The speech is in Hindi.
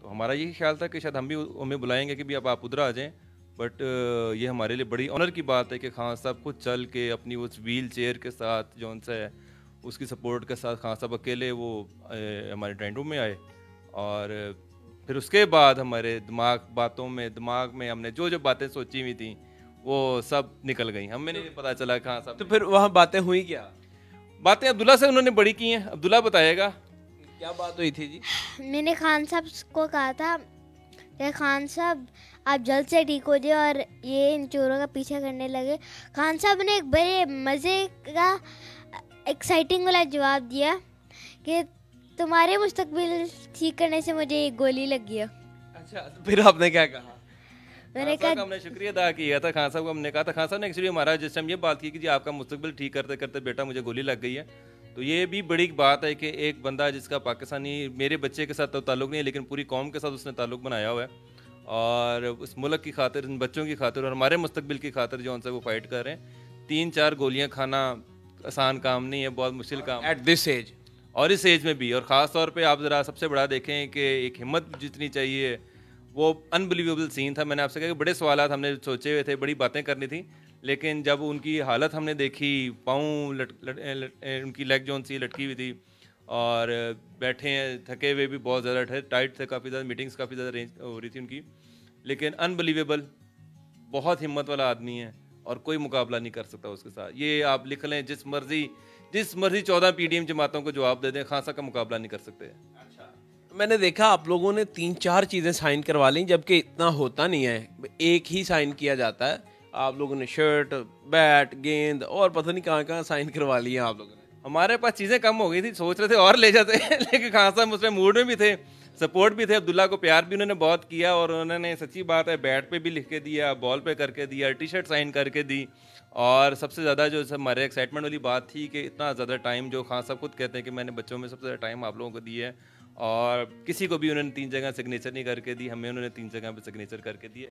तो हमारा यही ख्याल था कि शायद हम भी हमें बुलाएंगे कि भी अब आप उधर आ जाएं, बट ये हमारे लिए बड़ी ऑनर की बात है कि खान साहब खुद चल के अपनी उस व्हील चेयर के साथ जो उनसे उसकी सपोर्ट के साथ खान साहब अकेले वो हमारे ड्राइंग रूम में आए। और फिर उसके बाद हमारे दिमाग में हमने जो जो बातें सोची हुई थी वो सब निकल गई, हमें नहीं पता चला खान साहब। तो फिर वहाँ बातें हुई क्या? बातें अब्दुल्ला से उन्होंने बड़ी की हैं, अब्दुल्ला बताएगा। क्या बात हुई थी जी? मैंने खान साहब को कहा था कि खान साहब आप जल्द से ठीक हो जाए और ये इन चोरों का पीछा करने लगे। खान साहब ने एक बड़े मज़े का एक्साइटिंग वाला जवाब दिया कि तुम्हारे मुस्तकबिल ठीक करने से मुझे एक गोली लगी है। अच्छा, तो फिर आपने क्या कहा? मैंने खान साहब का कहा हमने शुक्रिया अदा किया था। खान साहब को हमने कहा था, खान साहब ने एक्चुअली हमारा जिस टाइम ये बात की कि जी आपका मुस्तकबिल ठीक करते करते बेटा मुझे गोली लग गई है, तो ये भी बड़ी बात है कि एक बंदा जिसका पाकिस्तानी मेरे बच्चे के साथ तो ताल्लुक़ नहीं है लेकिन पूरी कौम के साथ उसने ताल्लुक़ बनाया हुआ है और उस मुल्क की खातिर, इन बच्चों की खातिर और हमारे मुस्तकबिल की खातिर जो उनसे वो फाइट कर रहे हैं। 3-4 गोलियां खाना आसान काम नहीं है, बहुत मुश्किल काम एट दिस एज, और इस एज में भी। और ख़ास तौर पे आप ज़रा सबसे बड़ा देखें कि एक हिम्मत जितनी चाहिए, वो अनबिलीवेबल सीन था। मैंने आपसे कहा कि बड़े सवालात हमने सोचे हुए थे, बड़ी बातें करनी थी, लेकिन जब उनकी हालत हमने देखी, पाँव उनकी लेग जो सी लटकी हुई थी और बैठे हैं थके हुए भी बहुत ज़्यादा थे, टाइट थे काफ़ी ज़्यादा, मीटिंग्स काफ़ी ज़्यादा रेंज हो रही थी उनकी, लेकिन अनबिलीवेबल, बहुत हिम्मत वाला आदमी है और कोई मुकाबला नहीं कर सकता उसके साथ। ये आप लिख लें, जिस मर्जी 14 पीडीएम जमातों को जवाब दे दें, खान साहब का मुकाबला नहीं कर सकते। अच्छा, मैंने देखा आप लोगों ने 3-4 चीज़ें साइन करवा ली, जबकि इतना होता नहीं है, एक ही साइन किया जाता है। आप लोगों ने शर्ट, बैट, गेंद और पता नहीं कहाँ कहाँ साइन करवा लिए आप लोगों ने। हमारे पास चीज़ें कम हो गई थी, सोच रहे थे और ले जाते लेकिन खान साहब उसमें मूड में भी थे, सपोर्ट भी थे। अब्दुल्ला को प्यार भी उन्होंने बहुत किया और उन्होंने सच्ची बात है बैट पे भी लिख के दिया, बॉल पे करके दिया, टी शर्ट साइन करके दी। और सबसे ज़्यादा जो हमारे एक्साइटमेंट वाली बात थी कि इतना ज़्यादा टाइम, जो खान साहब खुद कहते हैं कि मैंने बच्चों में सबसे ज़्यादा टाइम आप लोगों को दिया है, और किसी को भी उन्होंने 3 जगह सिग्नेचर नहीं करके दी, हमें उन्होंने 3 जगह पे सिग्नेचर करके दिए।